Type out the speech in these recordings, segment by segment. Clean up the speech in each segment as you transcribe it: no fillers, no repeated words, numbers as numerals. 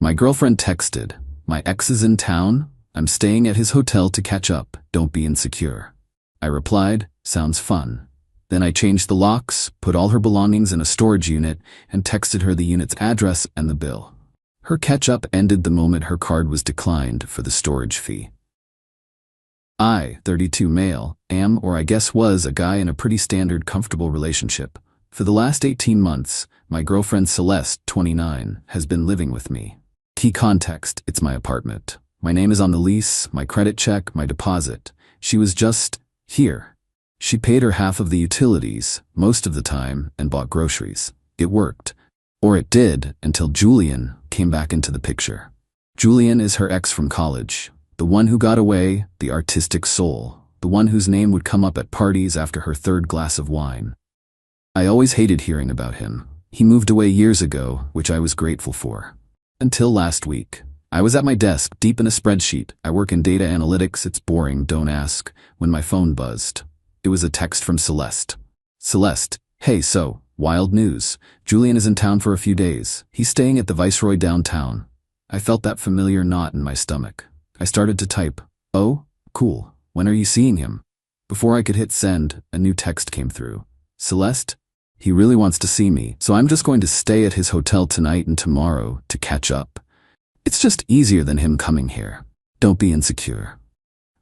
My girlfriend texted, "My ex is in town. I'm staying at his hotel to catch up. Don't be insecure." I replied, "Sounds fun." Then I changed the locks, put all her belongings in a storage unit, and texted her the unit's address and the bill. Her catch-up ended the moment her card was declined for the storage fee. I, 32 male, am, or I guess was, a guy in a pretty standard, comfortable relationship. For the last 18 months, my girlfriend Celeste, 29, has been living with me. Key context: it's my apartment. My name is on the lease, my credit check, my deposit. She was just here. She paid her half of the utilities, most of the time, and bought groceries. It worked. Or it did, until Julian came back into the picture. Julian is her ex from college. The one who got away, the artistic soul, the one whose name would come up at parties after her third glass of wine. I always hated hearing about him. He moved away years ago, which I was grateful for. Until last week. I was at my desk, deep in a spreadsheet. I work in data analytics, it's boring, don't ask, when my phone buzzed. It was a text from Celeste. "Celeste, hey, so, wild news. Julian is in town for a few days. He's staying at the Viceroy downtown." I felt that familiar knot in my stomach. I started to type, "Oh, cool. When are you seeing him?" Before I could hit send, a new text came through. "Celeste, he really wants to see me, so I'm just going to stay at his hotel tonight and tomorrow to catch up. It's just easier than him coming here. Don't be insecure."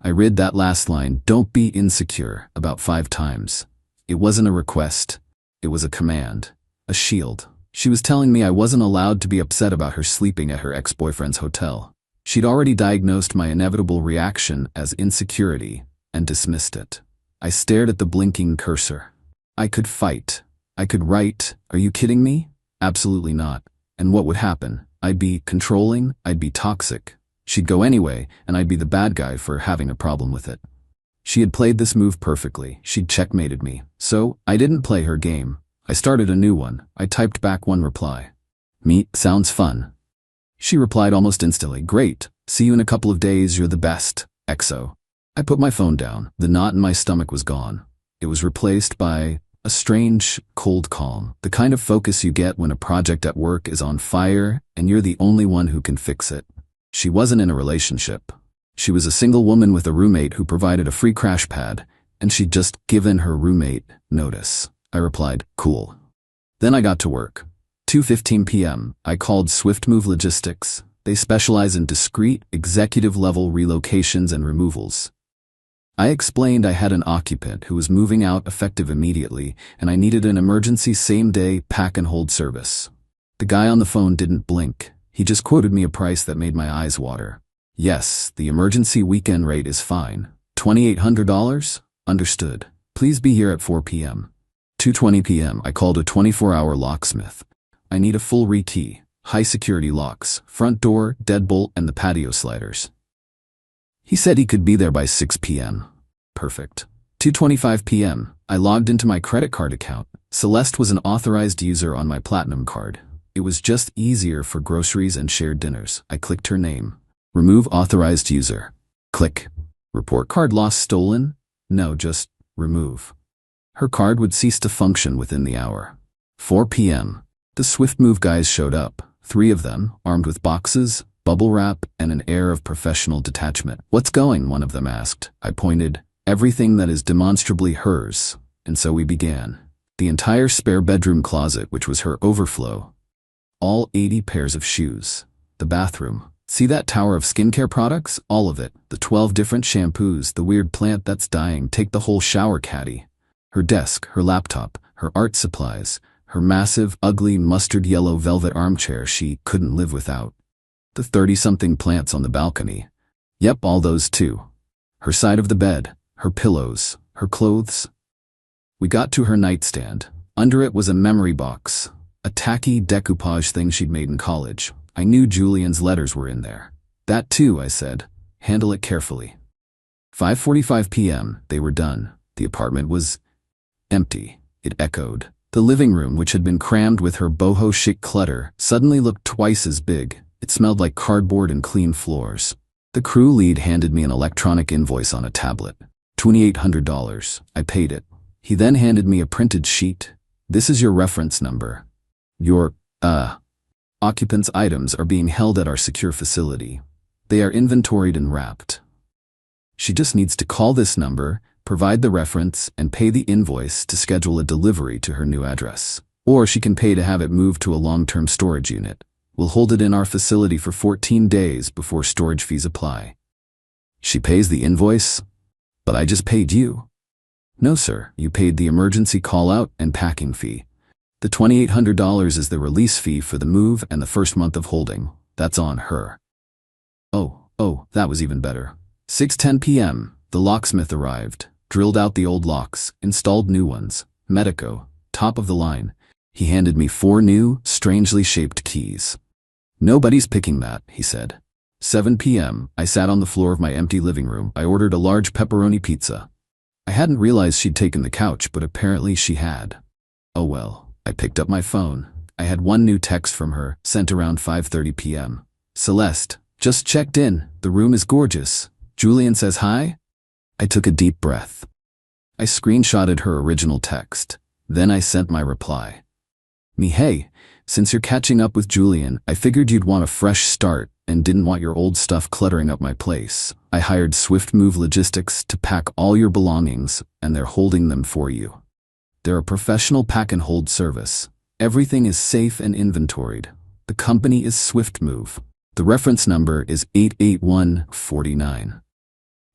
I read that last line, "don't be insecure," about 5 times. It wasn't a request. It was a command. A shield. She was telling me I wasn't allowed to be upset about her sleeping at her ex-boyfriend's hotel. She'd already diagnosed my inevitable reaction as insecurity and dismissed it. I stared at the blinking cursor. I could fight. I could write. "Are you kidding me?" Absolutely not. And what would happen? I'd be controlling, I'd be toxic. She'd go anyway, and I'd be the bad guy for having a problem with it. She had played this move perfectly. She'd checkmated me. So, I didn't play her game. I started a new one. I typed back one reply. "Meet, sounds fun." She replied almost instantly, "Great. See you in a couple of days, you're the best. XO." I put my phone down. The knot in my stomach was gone. It was replaced by a strange, cold calm. The kind of focus you get when a project at work is on fire and you're the only one who can fix it. She wasn't in a relationship. She was a single woman with a roommate who provided a free crash pad, and she'd just given her roommate notice. I replied, "Cool." Then I got to work. 2:15 p.m. I called Swift Move Logistics. They specialize in discreet, executive-level relocations and removals. I explained I had an occupant who was moving out effective immediately, and I needed an emergency same-day pack-and-hold service. The guy on the phone didn't blink. He just quoted me a price that made my eyes water. "Yes, the emergency weekend rate is fine. $2,800? Understood. Please be here at 4 p.m. 2:20 p.m. I called a 24-hour locksmith. "I need a full rekey, high-security locks, front door, deadbolt, and the patio sliders." He said he could be there by 6 p.m. Perfect. 2:25 p.m. I logged into my credit card account. Celeste was an authorized user on my Platinum card. It was just easier for groceries and shared dinners. I clicked her name. Remove authorized user. Click. Report card lost, stolen? No, just remove. Her card would cease to function within the hour. 4 p.m. The Swift Move guys showed up. 3 of them, armed with boxes, bubble wrap, and an air of professional detachment. "What's going?" one of them asked. I pointed. "Everything that is demonstrably hers." And so we began. The entire spare bedroom closet, which was her overflow. All 80 pairs of shoes. The bathroom. See that tower of skincare products? All of it. The 12 different shampoos, the weird plant that's dying. Take the whole shower caddy. Her desk, her laptop, her art supplies, her massive, ugly, mustard yellow velvet armchair she couldn't live without. The 30-something plants on the balcony. Yep, all those too. Her side of the bed, her pillows, her clothes. We got to her nightstand. Under it was a memory box, a tacky decoupage thing she'd made in college. I knew Julian's letters were in there. "That too," I said. "Handle it carefully." 5:45 p.m. They were done. The apartment was empty. It echoed. The living room, which had been crammed with her boho chic clutter, suddenly looked twice as big. It smelled like cardboard and clean floors. The crew lead handed me an electronic invoice on a tablet. $2,800. I paid it. He then handed me a printed sheet. "This is your reference number. Your, Occupants' items are being held at our secure facility. They are inventoried and wrapped. She just needs to call this number, provide the reference, and pay the invoice to schedule a delivery to her new address. Or she can pay to have it moved to a long-term storage unit. We'll hold it in our facility for 14 days before storage fees apply. She pays the invoice? But I just paid you. No, sir, you paid the emergency call-out and packing fee. The $2,800 is the release fee for the move and the first month of holding. That's on her. Oh, that was even better. 6:10 p.m., the locksmith arrived, drilled out the old locks, installed new ones. Medico, top of the line. He handed me 4 new, strangely shaped keys. Nobody's picking that, he said. 7 p.m., I sat on the floor of my empty living room. I ordered a large pepperoni pizza. I hadn't realized she'd taken the couch, but apparently she had. Oh well, I picked up my phone. I had 1 new text from her, sent around 5:30 p.m. Celeste, just checked in. The room is gorgeous. Julian says hi? I took a deep breath. I screenshotted her original text. Then I sent my reply. Hey, since you're catching up with Julian, I figured you'd want a fresh start and didn't want your old stuff cluttering up my place. I hired Swift Move Logistics to pack all your belongings, and they're holding them for you. They're a professional pack and hold service. Everything is safe and inventoried. The company is Swift Move. The reference number is 88149.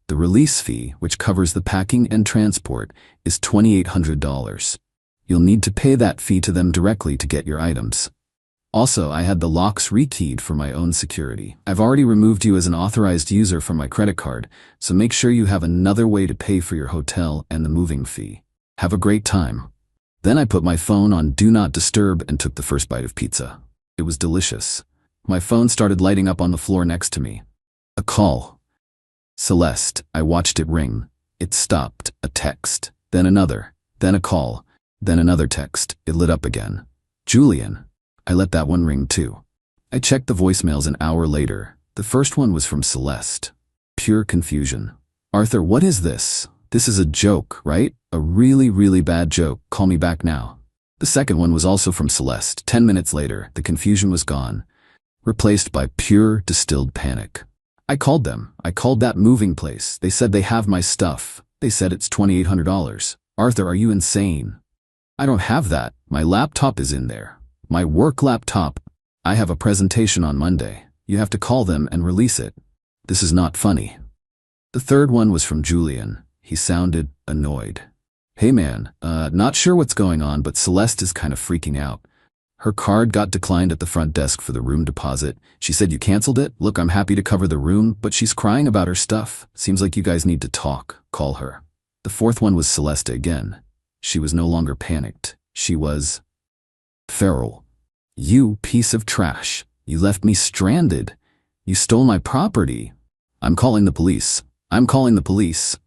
The release fee, which covers the packing and transport, is $2,800. You'll need to pay that fee to them directly to get your items. Also, I had the locks rekeyed for my own security. I've already removed you as an authorized user from my credit card, so make sure you have another way to pay for your hotel and the moving fee. Have a great time. Then I put my phone on Do Not Disturb and took the first bite of pizza. It was delicious. My phone started lighting up on the floor next to me. A call. Celeste, I watched it ring. It stopped. A text. Then another. Then a call. Then another text. It lit up again. Julian. I let that one ring too. I checked the voicemails an hour later. The first one was from Celeste. Pure confusion. Arthur, what is this? This is a joke, right? A really, really bad joke. Call me back now. The second one was also from Celeste. 10 minutes later, the confusion was gone, replaced by pure distilled panic. I called them. I called that moving place. They said they have my stuff. They said it's $2,800. Arthur, are you insane? I don't have that. My laptop is in there. My work laptop. I have a presentation on Monday. You have to call them and release it. This is not funny. The third one was from Julian. He sounded annoyed. Hey man, not sure what's going on, but Celeste is kind of freaking out. Her card got declined at the front desk for the room deposit. She said you canceled it? Look, I'm happy to cover the room, but she's crying about her stuff. Seems like you guys need to talk. Call her. The fourth one was Celeste again. She was no longer panicked. She was feral. You piece of trash. You left me stranded. You stole my property. I'm calling the police. I'm calling the police.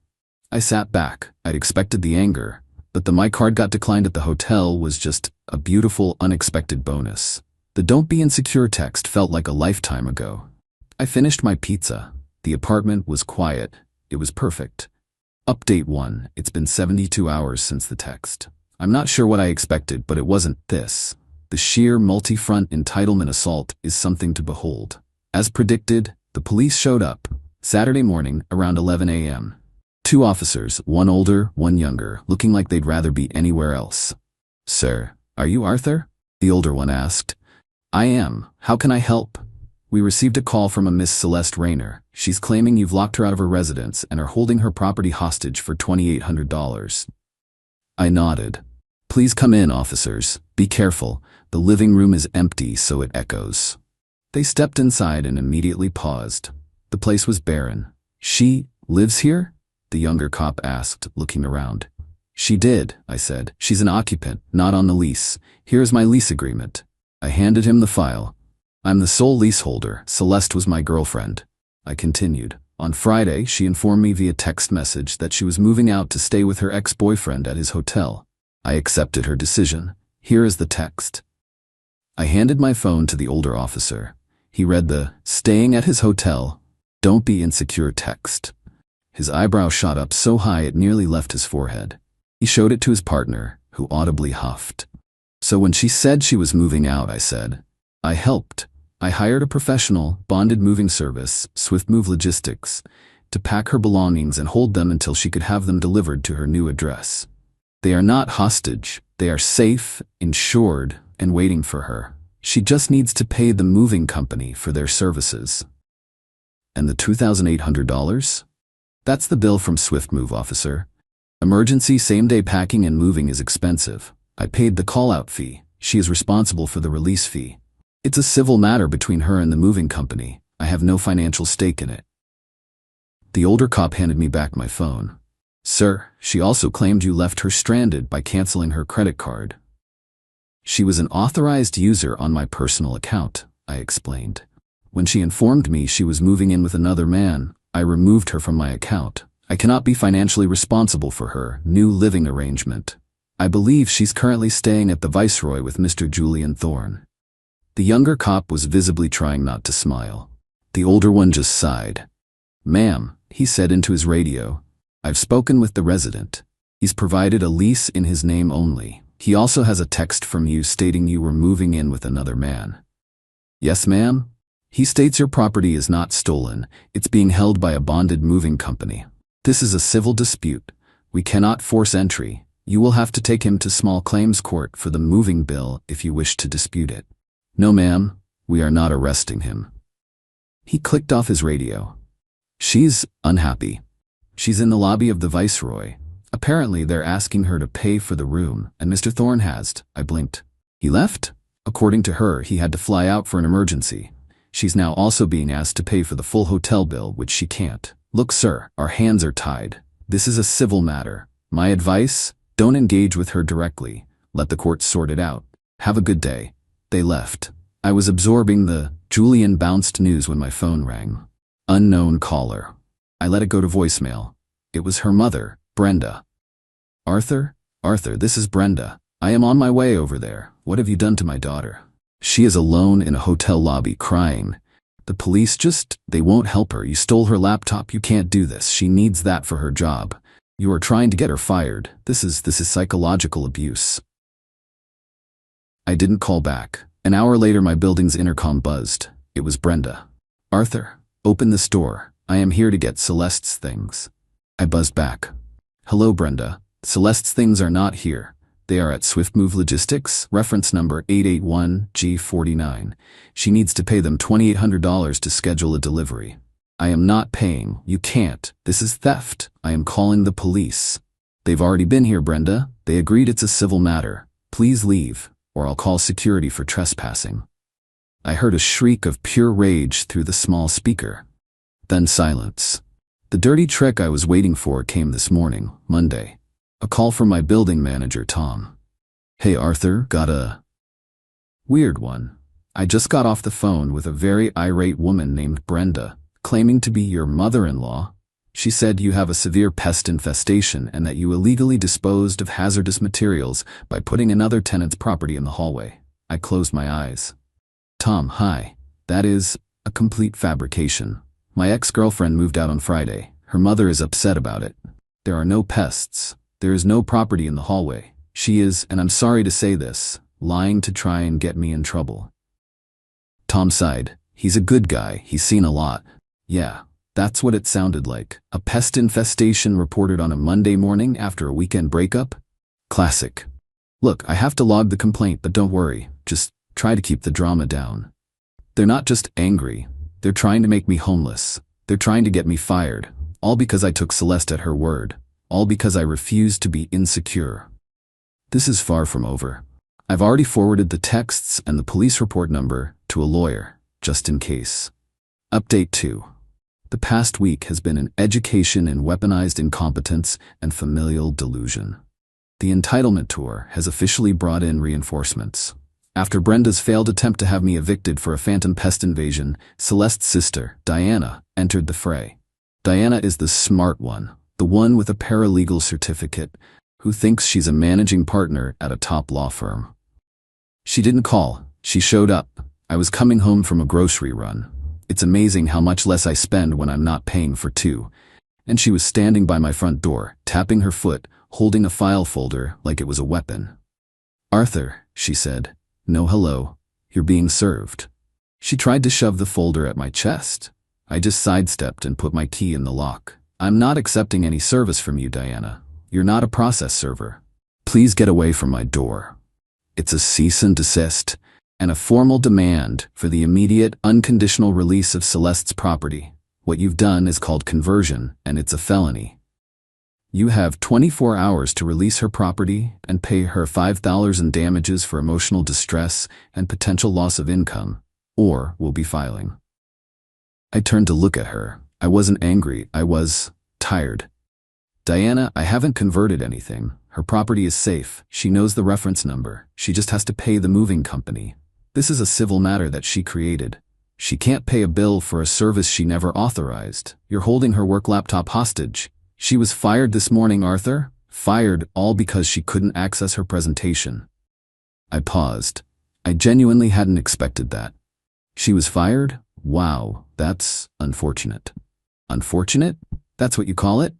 I sat back. I'd expected the anger, but the my card got declined at the hotel was just a beautiful, unexpected bonus. The don't be insecure text felt like a lifetime ago. I finished my pizza. The apartment was quiet. It was perfect. Update 1. It's been 72 hours since the text. I'm not sure what I expected, but it wasn't this. The sheer multi-front entitlement assault is something to behold. As predicted, the police showed up. Saturday morning, around 11 a.m. 2 officers, one older, one younger, looking like they'd rather be anywhere else. Sir, are you Arthur? The older one asked. I am. How can I help? We received a call from a Miss Celeste Rayner. She's claiming you've locked her out of her residence and are holding her property hostage for $2,800. I nodded. Please come in, officers. Be careful. The living room is empty, so it echoes. They stepped inside and immediately paused. The place was barren. She lives here? The younger cop asked, looking around. She did, I said. She's an occupant, not on the lease. Here's my lease agreement. I handed him the file. I'm the sole leaseholder. Celeste was my girlfriend. I continued. On Friday, she informed me via text message that she was moving out to stay with her ex-boyfriend at his hotel. I accepted her decision. Here is the text. I handed my phone to the older officer. He read the "Staying at his hotel. Don't be insecure" text. His eyebrow shot up so high it nearly left his forehead. He showed it to his partner, who audibly huffed. So when she said she was moving out, I said, I helped. I hired a professional, bonded moving service, Swift Move Logistics, to pack her belongings and hold them until she could have them delivered to her new address. They are not hostage. They are safe, insured, and waiting for her. She just needs to pay the moving company for their services. And the $2,800? That's the bill from Swift Move, officer. Emergency same-day packing and moving is expensive. I paid the call-out fee. She is responsible for the release fee. It's a civil matter between her and the moving company. I have no financial stake in it. The older cop handed me back my phone. Sir, she also claimed you left her stranded by canceling her credit card. She was an authorized user on my personal account, I explained. When she informed me she was moving in with another man, I removed her from my account. I cannot be financially responsible for her new living arrangement. I believe she's currently staying at the Viceroy with Mr. Julian Thorne. The younger cop was visibly trying not to smile. The older one just sighed. Ma'am, he said into his radio, I've spoken with the resident. He's provided a lease in his name only. He also has a text from you stating you were moving in with another man. Yes, ma'am? He states your property is not stolen. It's being held by a bonded moving company. This is a civil dispute. We cannot force entry. You will have to take him to small claims court for the moving bill if you wish to dispute it. No, ma'am, we are not arresting him. He clicked off his radio. She's unhappy. She's in the lobby of the Viceroy. Apparently they're asking her to pay for the room, and Mr. Thorne has. I blinked. He left? According to her, he had to fly out for an emergency. She's now also being asked to pay for the full hotel bill, which she can't. Look, sir, our hands are tied. This is a civil matter. My advice? Don't engage with her directly. Let the court sort it out. Have a good day. They left. I was absorbing the Julian bounced news when my phone rang. Unknown caller. I let it go to voicemail. It was her mother, Brenda. Arthur, this is Brenda. I am on my way over there. What have you done to my daughter? She is alone in a hotel lobby crying. The police they won't help her. You stole her laptop. You can't do this. She needs that for her job. You are trying to get her fired. This is psychological abuse. I didn't call back. An hour later, my building's intercom buzzed. It was Brenda. Arthur, open this door. I am here to get Celeste's things. I buzzed back. Hello, Brenda. Celeste's things are not here. They are at Swift Move Logistics, reference number 881G49. She needs to pay them $2,800 to schedule a delivery. I am not paying. You can't. This is theft. I am calling the police. They've already been here, Brenda. They agreed it's a civil matter. Please leave, or I'll call security for trespassing. I heard a shriek of pure rage through the small speaker. Then silence. The dirty trick I was waiting for came this morning, Monday. A call from my building manager, Tom. Hey, Arthur, got a weird one. I just got off the phone with a very irate woman named Brenda, claiming to be your mother-in-law. She said you have a severe pest infestation and that you illegally disposed of hazardous materials by putting another tenant's property in the hallway. I closed my eyes. Tom, hi. That is a complete fabrication. My ex-girlfriend moved out on Friday. Her mother is upset about it. There are no pests. There is no property in the hallway. She is, and I'm sorry to say this, lying to try and get me in trouble. Tom sighed. He's a good guy. He's seen a lot. Yeah, that's what it sounded like. A pest infestation reported on a Monday morning after a weekend breakup? Classic. Look, I have to log the complaint, but don't worry. Just try to keep the drama down. They're not just angry. They're trying to make me homeless. They're trying to get me fired. All because I took Celeste at her word. All because I refused to be insecure. This is far from over. I've already forwarded the texts and the police report number to a lawyer, just in case. Update 2. The past week has been an education in weaponized incompetence and familial delusion. The entitlement tour has officially brought in reinforcements. After Brenda's failed attempt to have me evicted for a phantom pest invasion, Celeste's sister, Diana, entered the fray. Diana is the smart one, the one with a paralegal certificate, who thinks she's a managing partner at a top law firm. She didn't call, she showed up. I was coming home from a grocery run. It's amazing how much less I spend when I'm not paying for two. And she was standing by my front door, tapping her foot, holding a file folder like it was a weapon. Arthur, she said. No hello. You're being served. She tried to shove the folder at my chest. I just sidestepped and put my key in the lock. I'm not accepting any service from you, Diana. You're not a process server. Please get away from my door. It's a cease and desist and a formal demand for the immediate, unconditional release of Celeste's property. What you've done is called conversion, and it's a felony. You have 24 hours to release her property and pay her $5,000 in damages for emotional distress and potential loss of income, or we'll be filing. I turned to look at her. I wasn't angry. I was tired. Diana, I haven't converted anything. Her property is safe. She knows the reference number. She just has to pay the moving company. This is a civil matter that she created. She can't pay a bill for a service she never authorized. You're holding her work laptop hostage. She was fired this morning, Arthur. Fired all because she couldn't access her presentation. I paused. I genuinely hadn't expected that. She was fired? Wow, that's unfortunate. Unfortunate? That's what you call it?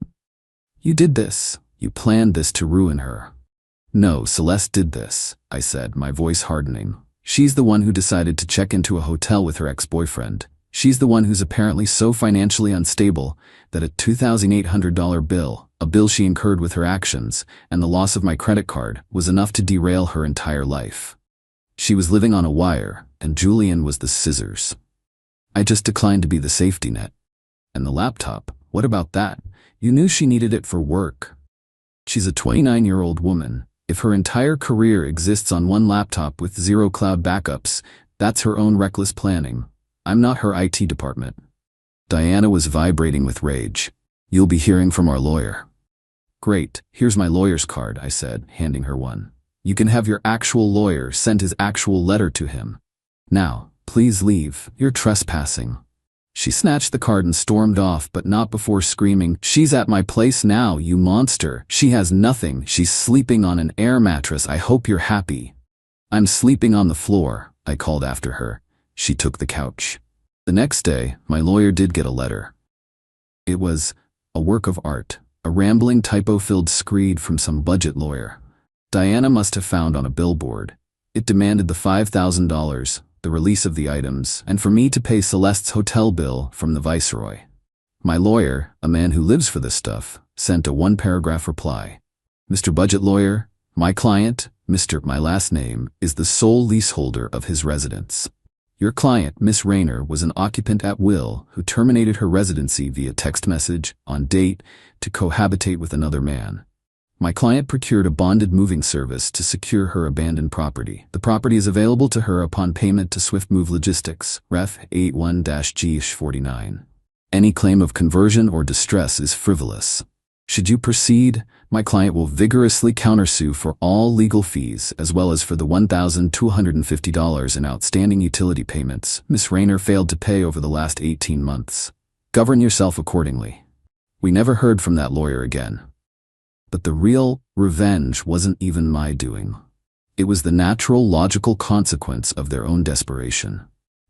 You did this. You planned this to ruin her. No, Celeste did this, I said, my voice hardening. She's the one who decided to check into a hotel with her ex-boyfriend. She's the one who's apparently so financially unstable that a $2,800 bill, a bill she incurred with her actions, and the loss of my credit card was enough to derail her entire life. She was living on a wire, and Julian was the scissors. I just declined to be the safety net. And the laptop, what about that? You knew she needed it for work. She's a 29-year-old woman. If her entire career exists on one laptop with zero cloud backups, that's her own reckless planning. I'm not her IT department. Diana was vibrating with rage. You'll be hearing from our lawyer. Great, here's my lawyer's card, I said, handing her one. You can have your actual lawyer send his actual letter to him. Now, please leave. You're trespassing. She snatched the card and stormed off, but not before screaming, She's at my place now, you monster. She has nothing. She's sleeping on an air mattress. I hope you're happy. I'm sleeping on the floor, I called after her. She took the couch. The next day, my lawyer did get a letter. It was a work of art, a rambling typo-filled screed from some budget lawyer. Diana must have found on a billboard. It demanded the $5,000, the release of the items, and for me to pay Celeste's hotel bill from the Viceroy. My lawyer, a man who lives for this stuff, sent a one-paragraph reply. Mr. Budget Lawyer, my client, Mr. My last name, is the sole leaseholder of his residence. Your client, Miss Rayner, was an occupant at will who terminated her residency via text message, on date, to cohabitate with another man. My client procured a bonded moving service to secure her abandoned property. The property is available to her upon payment to Swift Move Logistics, Ref. 81-G-49. Any claim of conversion or distress is frivolous. Should you proceed, my client will vigorously countersue for all legal fees as well as for the $1,250 in outstanding utility payments Miss Rayner failed to pay over the last 18 months. Govern yourself accordingly. We never heard from that lawyer again. But the real revenge wasn't even my doing. It was the natural, logical consequence of their own desperation.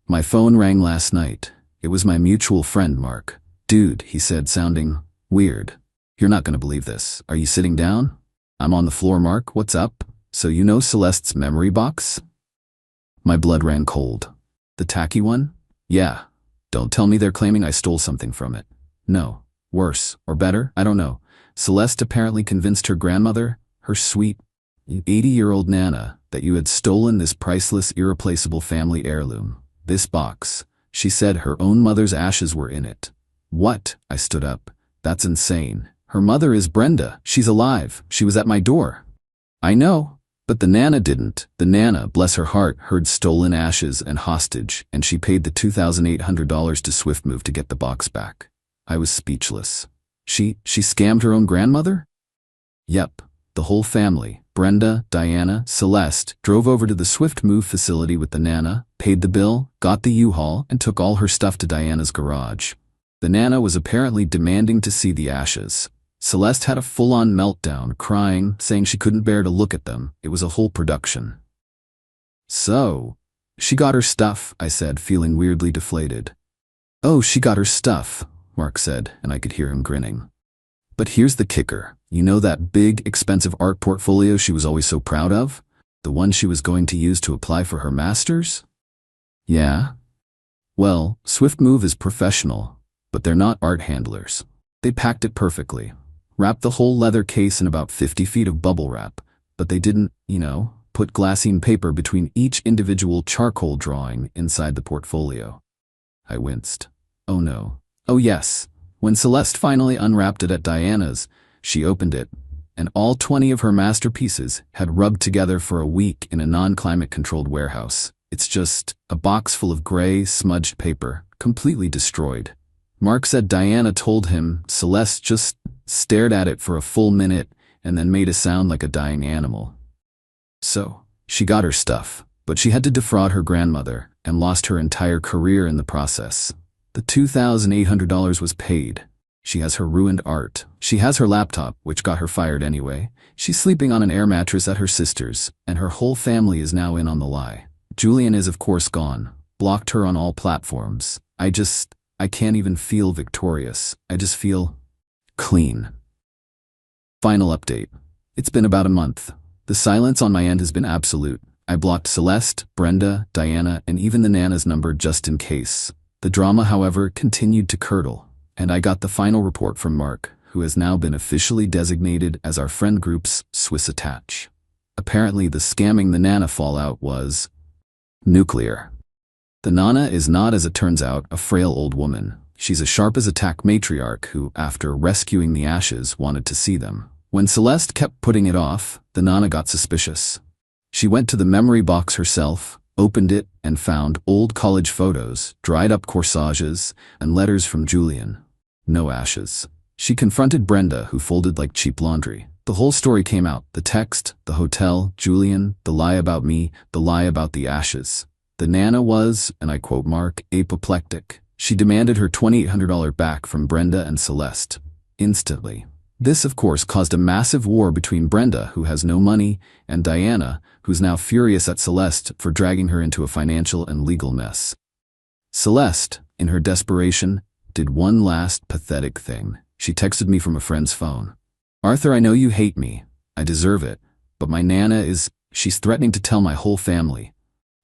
My phone rang last night. It was my mutual friend, Mark. Dude, he said, sounding weird. You're not gonna believe this. Are you sitting down? I'm on the floor, Mark. What's up? So you know Celeste's memory box? My blood ran cold. The tacky one? Yeah. Don't tell me they're claiming I stole something from it. No. Worse. Or better? I don't know. Celeste apparently convinced her grandmother, her sweet, 80-year-old Nana, that you had stolen this priceless, irreplaceable family heirloom. This box. She said her own mother's ashes were in it. What? I stood up. That's insane. Her mother is Brenda. She's alive. She was at my door. I know. But the Nana didn't. The Nana, bless her heart, heard stolen ashes and hostage, and she paid the $2,800 to Swift Move to get the box back. I was speechless. She scammed her own grandmother? Yep. The whole family, Brenda, Diana, Celeste, drove over to the Swift Move facility with the Nana, paid the bill, got the U-Haul, and took all her stuff to Diana's garage. The Nana was apparently demanding to see the ashes. Celeste had a full-on meltdown, crying, saying she couldn't bear to look at them. It was a whole production. So, she got her stuff, I said, feeling weirdly deflated. Oh, she got her stuff, Mark said, and I could hear him grinning. But here's the kicker. You know that big, expensive art portfolio she was always so proud of? The one she was going to use to apply for her master's? Yeah? Well, Swift Move is professional, but they're not art handlers. They packed it perfectly. Wrapped the whole leather case in about 50 feet of bubble wrap, but they didn't, put glassine paper between each individual charcoal drawing inside the portfolio. I winced. Oh no. Oh yes. When Celeste finally unwrapped it at Diana's, she opened it, and all 20 of her masterpieces had rubbed together for a week in a non-climate-controlled warehouse. It's just a box full of gray, smudged paper, completely destroyed. Mark said Diana told him Celeste just stared at it for a full minute and then made a sound like a dying animal. So, she got her stuff, but she had to defraud her grandmother and lost her entire career in the process. The $2,800 was paid. She has her ruined art. She has her laptop, which got her fired anyway. She's sleeping on an air mattress at her sister's, and her whole family is now in on the lie. Julian is of course gone. Blocked her on all platforms. I can't even feel victorious. I just feel clean. Final update. It's been about a month. The silence on my end has been absolute. I blocked Celeste, Brenda, Diana, and even the Nana's number just in case. The drama, however, continued to curdle, and I got the final report from Mark, who has now been officially designated as our friend group's Swiss attach. Apparently the scamming the Nana fallout was nuclear. The Nana is not, as it turns out, a frail old woman. She's a sharp-as-a-tack matriarch who, after rescuing the ashes, wanted to see them. When Celeste kept putting it off, the Nana got suspicious. She went to the memory box herself, opened it, and found old college photos, dried-up corsages, and letters from Julian. No ashes. She confronted Brenda, who folded like cheap laundry. The whole story came out: the text, the hotel, Julian, the lie about me, the lie about the ashes. The Nana was, and I quote Mark, apoplectic. She demanded her $2,800 back from Brenda and Celeste. Instantly. This, of course, caused a massive war between Brenda, who has no money, and Diana, who's now furious at Celeste for dragging her into a financial and legal mess. Celeste, in her desperation, did one last pathetic thing. She texted me from a friend's phone. "Arthur, I know you hate me. I deserve it. But my Nana she's threatening to tell my whole family.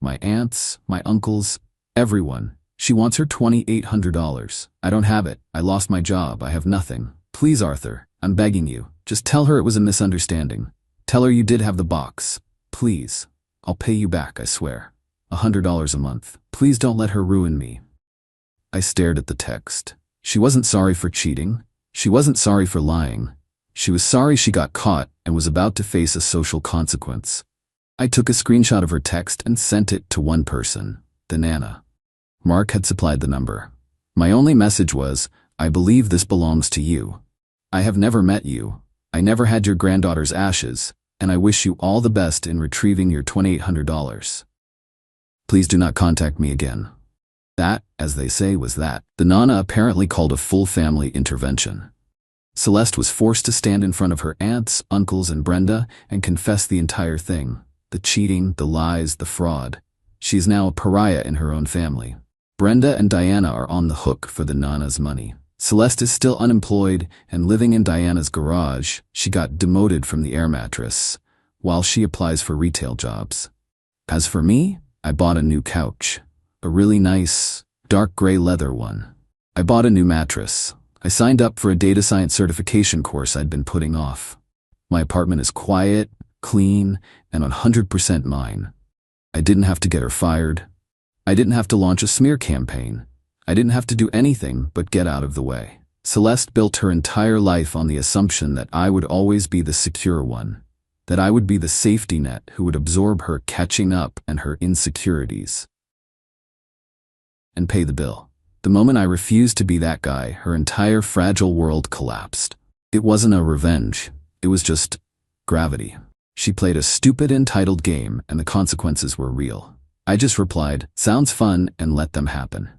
My aunts, my uncles, everyone. She wants her $2,800. I don't have it. I lost my job. I have nothing. Please, Arthur, I'm begging you. Just tell her it was a misunderstanding. Tell her you did have the box. Please. I'll pay you back, I swear. $100 a month. Please don't let her ruin me." I stared at the text. She wasn't sorry for cheating. She wasn't sorry for lying. She was sorry she got caught and was about to face a social consequence. I took a screenshot of her text and sent it to one person, the Nana. Mark had supplied the number. My only message was, "I believe this belongs to you. I have never met you. I never had your granddaughter's ashes, and I wish you all the best in retrieving your $2,800. Please do not contact me again." That, as they say, was that. The Nana apparently called a full family intervention. Celeste was forced to stand in front of her aunts, uncles, and Brenda and confess the entire thing. The cheating, the lies, the fraud. She is now a pariah in her own family. Brenda and Diana are on the hook for the Nana's money. Celeste is still unemployed and living in Diana's garage. She got demoted from the air mattress, while she applies for retail jobs. As for me, I bought a new couch. A really nice, dark gray leather one. I bought a new mattress. I signed up for a data science certification course I'd been putting off. My apartment is quiet, clean, and 100% mine. I didn't have to get her fired. I didn't have to launch a smear campaign. I didn't have to do anything but get out of the way. Celeste built her entire life on the assumption that I would always be the secure one, that I would be the safety net who would absorb her catching up and her insecurities and pay the bill. The moment I refused to be that guy, her entire fragile world collapsed. It wasn't a revenge. It was just gravity. She played a stupid, entitled game, and the consequences were real. I just replied, "Sounds fun," and let them happen.